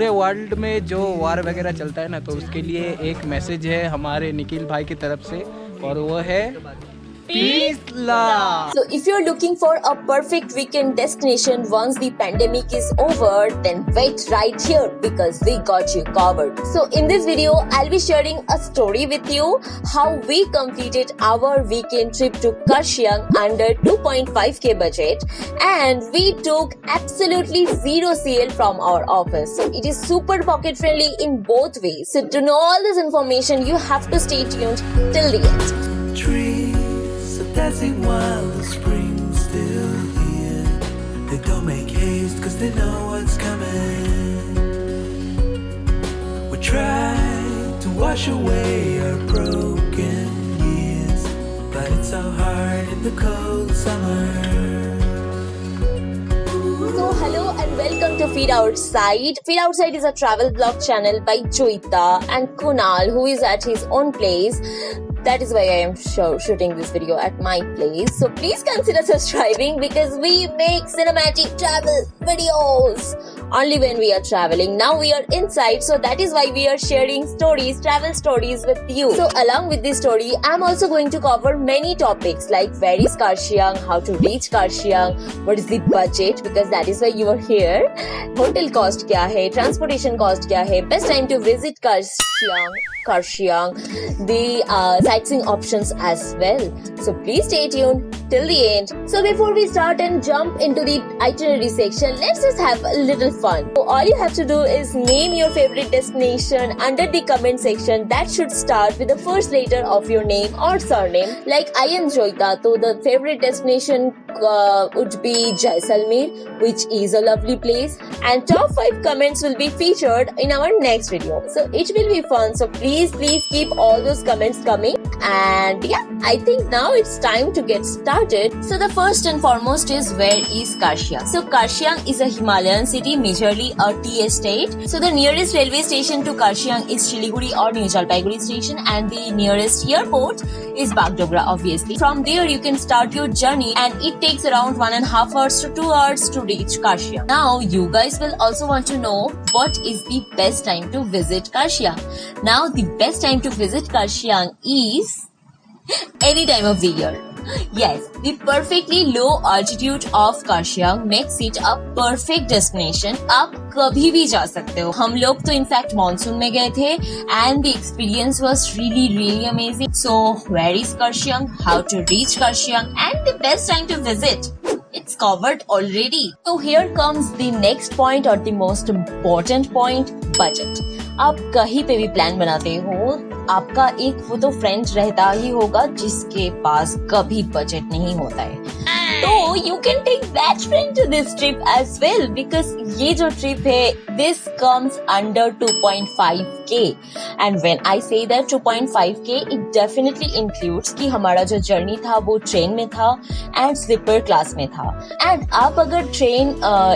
पूरे वर्ल्ड में जो वार वगैरह चलता है ना, तो उसके लिए एक मैसेज है हमारे निखिल भाई की तरफ से, और वो है piece love. So if you're looking for a perfect weekend destination once the pandemic is over, then wait right here because we got you covered. So in this video, I'll be sharing a story with you how we completed our weekend trip to Karshiang under 2.5k budget, and we took absolutely zero CL from our office. So it is super pocket friendly in both ways. So to know all this information, you have to stay tuned till the end. Dancing while the spring's still here. They don't make haste cause they know what's coming. We try to wash away our broken years, but it's so hard in the cold summer. So hello and welcome to Feed Outside. Feed Outside is a travel blog channel by Joita and Kunal, who is at his own place. That is why I am shooting this video at my place. So please consider subscribing because we make cinematic travel videos only when we are traveling. Now we are inside, so that is why we are sharing stories, travel stories with you. So along with this story, I am also going to cover many topics like where is Karshiang, how to reach Karshiang, what is the budget because that is why you are here, hotel cost kya hai, transportation cost kya hai, best time to visit Karshiang, the sightseeing options as well. So please stay tuned till the end. So before we start and jump into the itinerary section, let's just have a little fun. So all you have to do is name your favorite destination under the comment section. That should start with the first letter of your name or surname. Like I am Joita, so the favorite destination would be Jaisalmer, which is a lovely place, and top 5 comments will be featured in our next video. So it will be fun, so please keep all those comments coming. And yeah, I think now it's time to get started. So the first and foremost is where is Karshiang? So Karshiang is a Himalayan city, majorly a tea estate. So the nearest railway station to Karshiang is Siliguri or New Jalpaiguri station, and the nearest airport is Bagdogra, obviously. From there you can start your journey, and it takes around 1.5 hours to 2 hours to reach Karshiang. Now you guys will also want to know what is the best time to visit Karshiang. Now the best time to visit Karshiang is any time of the year. Yes, the perfectly low altitude of Karshiang makes it a perfect destination. आप कभी भी जा सकते हो. हम लोग तो in fact monsoon में गए थे and the experience was really amazing. So where is Karshiang? How to reach Karshiang? And the best time to visit? It's covered already. So here comes the next point or the most important point, budget. आप कहीं पे भी plan बनाते हो, आपका एक वो तो फ्रेंड रहता ही होगा जिसके पास कभी बजट नहीं होता है. तो you can take that friend to this trip as well because ये जो ट्रिप है this comes under 2.5k, and when I say that 2.5k it definitely includes कि हमारा जो जर्नी था वो ट्रेन में था and स्लीपर क्लास में था. and आप अगर ट्रेन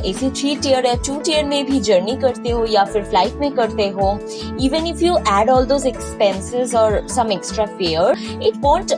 AC 3 tier या 2 tier में भी जर्नी करते हो या फिर फ्लाइट में करते हो, even if you add all those expenses or some extra fare, it won't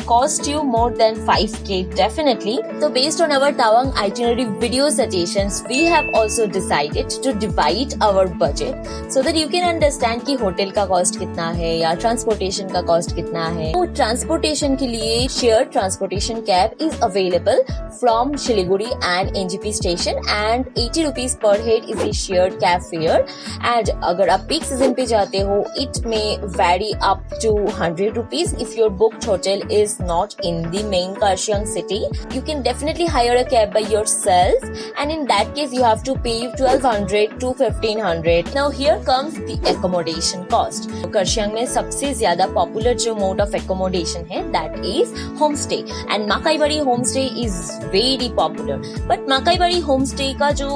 cost you more than 5k definitely. So based on our Tawang itinerary video suggestions, we have also decided to divide our budget so that you can understand कि hotel का cost कितना है या transportation का cost कितना है. तो transportation के लिए share transportation cab is available from Siliguri and NGP station, and 80 rupees per head is the shared cab fare. And अगर आप पीक सीजन पे जाते हो, it may vary up to 100 rupees if your booked hotel is not in the main Karshiang city. You can definitely hire a cab by yourself, and in that case you have to pay 1200 to 1500. Now here comes the accommodation cost. Karshiang में सबसे ज्यादा popular जो mode of accommodation है that is homestay, and Makaibari homestay is very popular. But Makaibari homestay का जो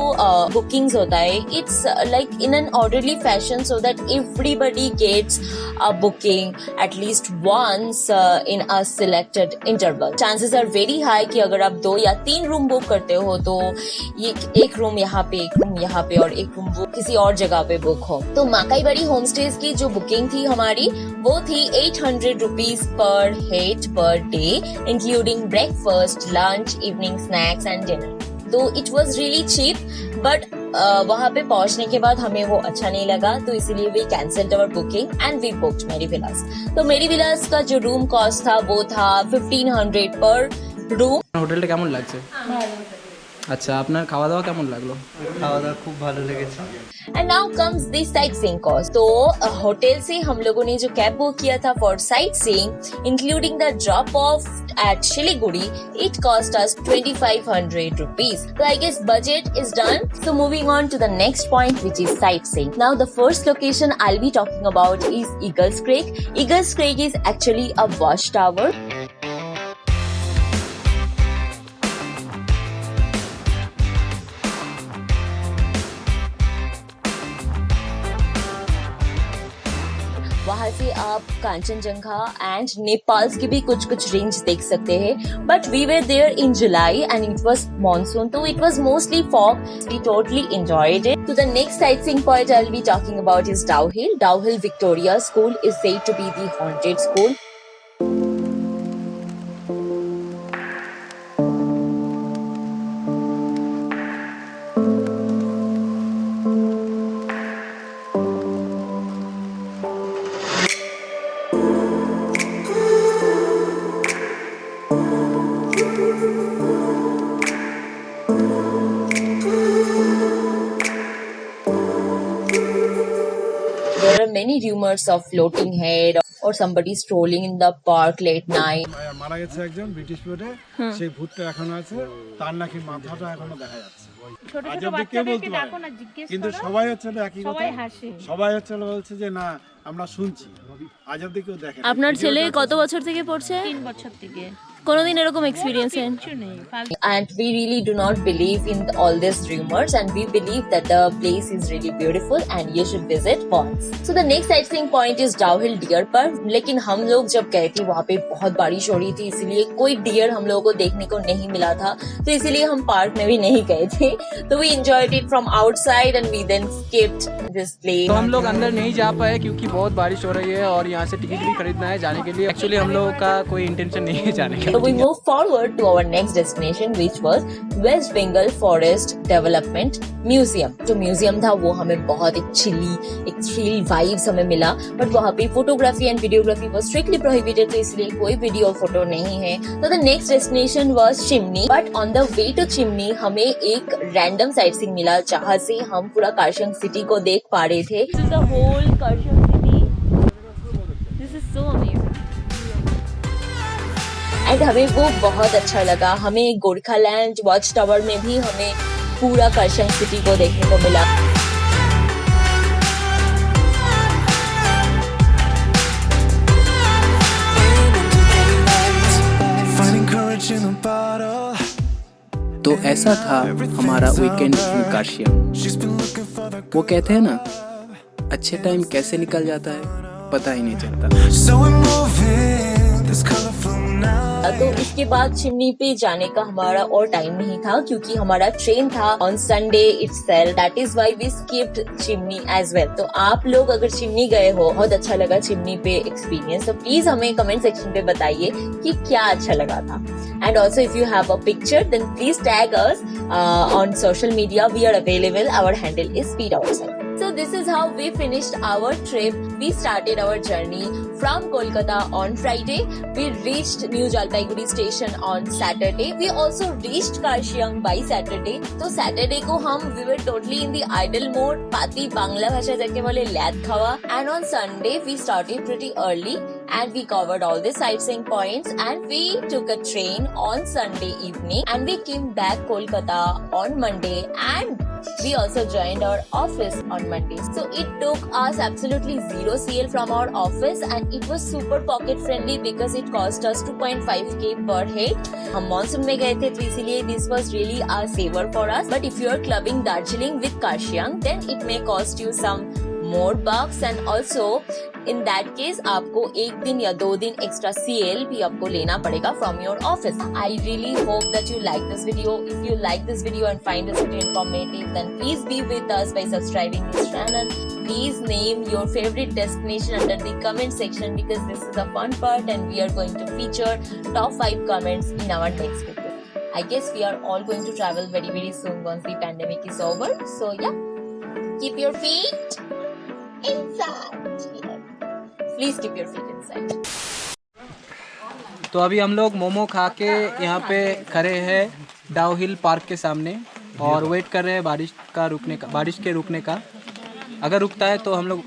bookings होता है, it's like in an orderly fashion so that everybody gets a booking at least once in a selected interval. Chances are very high कि अगर आप 2 या 3 room book करते हो तो ये एक रूम यहाँ पे, एक रूम यहाँ पे और एक रूम वो किसी और जगह पे बुक हो. तो माकाईबड़ी होमस्टेज की जो बुकिंग थी हमारी वो थी 800 rupees per head per day, including breakfast, lunch, evening snacks and dinner. Though it was really cheap, but वहाँ पे पहुंचने के बाद हमें वो अच्छा नहीं लगा, तो इसीलिए we cancelled our booking and we booked Mary Villas. तो मेरी विलास का जो रूम कॉस्ट था वो था 1500 पर रूम। হোটেলটা কেমন লাগছে? আচ্ছা, আপনার খাওয়া দাওয়া কেমন লাগলো? খাওয়া দাওয়া খুব ভালো লেগেছে। And now comes the sightseeing cost. तो होटल से हम लोगों ने जो कैब बुक किया था for sightseeing including the drop off at Siliguri, it cost us 2500 rupees. So I guess budget is done. So moving on to the next point, which is sightseeing. Now the first location I'll be talking about is Eagles Creek. Eagles Creek is actually a watchtower. वहाँ से आप Kanchenjunga and Nepal की भी कुछ कुछ range देख सकते हैं। But we were there in July and it was monsoon, तो it was mostly fog. We totally enjoyed it. तो the next sightseeing point I will be talking about is Dow Hill. Dow Hill Victoria school is said to be the haunted school. There are many rumors of floating head or somebody strolling in the park late night. মারা গেছে একজন British পিরিয়ডে, সেই ভূতটা এখনো আছে, তার নাকি মাথাটা এখনো দেখা যাচ্ছে। ছোট আজ ছোট অব্দি কেউ বলতে বাচ্চাদেরকে পারে ডাকো না। না, জিজ্ঞেস কিন্তু করো, সবাই হচ্ছে একই কথা, সবাই হাসে। সবাই হচ্ছে বলছে যে না আমরা শুনছি, আজ অব্দি কেউ দেখে না। আপনার ছেলে কত বছর থেকে পড়ছে? 3 বছর থেকে কোনোদিন এরকম এক্সপিরিয়েন্স কিছু নেই। And we really do not believe in all these rumors, and we believe that the place is really beautiful and you should visit once. So the next sightseeing point is Dow Hill Deer Park. लेकिन हम लोग जब गए थे वहाँ पे बहुत बारिश हो रही थी, इसीलिए कोई डियर हम लोगों को देखने को नहीं मिला था, तो इसीलिए हम पार्क में भी नहीं गए थे। तो we enjoyed it from outside and we then skipped this place. तो हम लोग अंदर नहीं जा पाए क्योंकि बहुत बारिश हो रही है और यहाँ से टिकट भी खरीदना है जाने के लिए। एक्चुअली हम लोगों का कोई इंटेंशन नहीं है जाने का। So we moved forward to our next destination, which was West Bengal Forest Development Museum. जो म्यूजियम था वो हमें बहुत एक चिली, एक थ्रिल वाइब्स हमें मिला, बट वहाँ पे photography and videography was strictly prohibited, तो इसलिए कोई वीडियो फोटो नहीं है। तो the next destination was chimney, but on the way to chimney हमें एक रैंडम साइटसीइंग मिला जहाँ से हम पूरा कारशंग सिटी को देख पा रहे थे। This is the whole Karshang city. This is so amazing. And हमें वो बहुत अच्छा लगा। हमें गोरखालैंड वॉच टावर में भी हमें पूरा करशंग सिटी को देखने को मिला। Finding courage in a bottle. तो ऐसा था हमारा weekend in Kurseong. She's been looking for the वो कहते हैं ना, अच्छे टाइम कैसे निकल जाता है पता ही नहीं चलता। So we're moving this colorful night. तो इसके बाद चिमनी पे जाने का हमारा और टाइम नहीं था क्योंकि हमारा ट्रेन था on Sunday itself. That is why we skipped Chimney as well. तो आप लोग अगर चिमनी गए हो, बहुत अच्छा लगा चिमनी पे एक्सपीरियंस, तो प्लीज हमें कमेंट सेक्शन पे बताइए कि क्या अच्छा लगा था। And also if you have a picture then please tag us on social media. We are available. Our handle is speed outside. So this is how we finished our trip. We started our journey from Kolkata on Friday. We reached New Jalpaiguri station on Saturday. We also reached Karshiang by Saturday. तो Saturday को हम we were totally in the idle mode. पाती बांग्ला भाषा जाके बोले लैद खावा. And on Sunday we started pretty early and we covered all the sightseeing points and we took a train on Sunday evening and we came back Kolkata on Monday and we also joined our office on Monday. So it took us absolutely 0 CL from our office and it was super pocket friendly because it cost us 2.5k per head. हम monsoon में गए थे तो इसीलिए this was really a saver for us. But if you are clubbing Darjeeling with Karshiang, then it may cost you some more bucks and also in that case आपको 1 दिन या 2 दिन extra CL भी आपको लेना पड़ेगा from your office. I really hope that you like this video. If you like this video and find this video informative, then please be with us by subscribing this channel. Please name your favorite destination under the comment section because this is the fun part and we are going to feature top 5 comments in our next video. I guess we are all going to travel very soon once the pandemic is over. So yeah, keep your feet inside. Please keep your feet inside. तो अभी हम लोग मोमो खा के यहाँ पे खड़े हैं डाउ हिल पार्क के सामने और वेट कर रहे हैं बारिश के रुकने का। अगर रुकता है तो हम लोग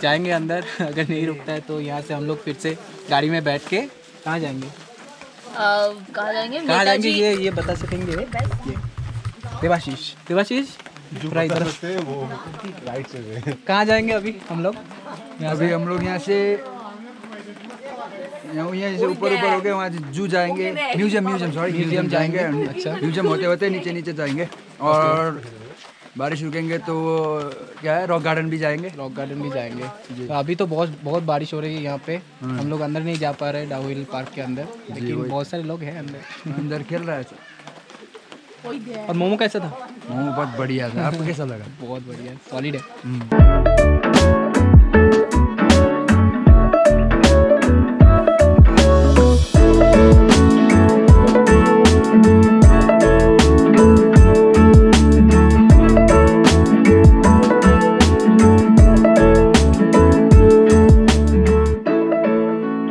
जाएंगे अंदर, अगर नहीं रुकता है तो यहाँ से हम लोग फिर से गाड़ी में बैठ के कहाँ जाएंगे कहाँ जाएंगे ये बता सकेंगे ये देवाशीष थोड़ा इधर कहाँ जाएंगे अभी हम लोग? अभी हम लोग यहाँ से ऊपर हो गए, वहाँ जू जाएंगे, म्यूजियम जाएंगे। अच्छा, म्यूजियम होते नीचे जाएंगे और बारिश रुकेंगे तो क्या है रॉक गार्डन भी जाएंगे। तो अभी तो बहुत बारिश हो रही है यहाँ पे, हम लोग अंदर नहीं जा पा रहे डाउ हिल पार्क के अंदर, लेकिन बहुत सारे लोग हैं अंदर खेल रहा है। और मोमो कैसा था? मोमो बहुत बढ़िया था, आपको कैसा लगा? बहुत बढ़िया, सॉलिड है।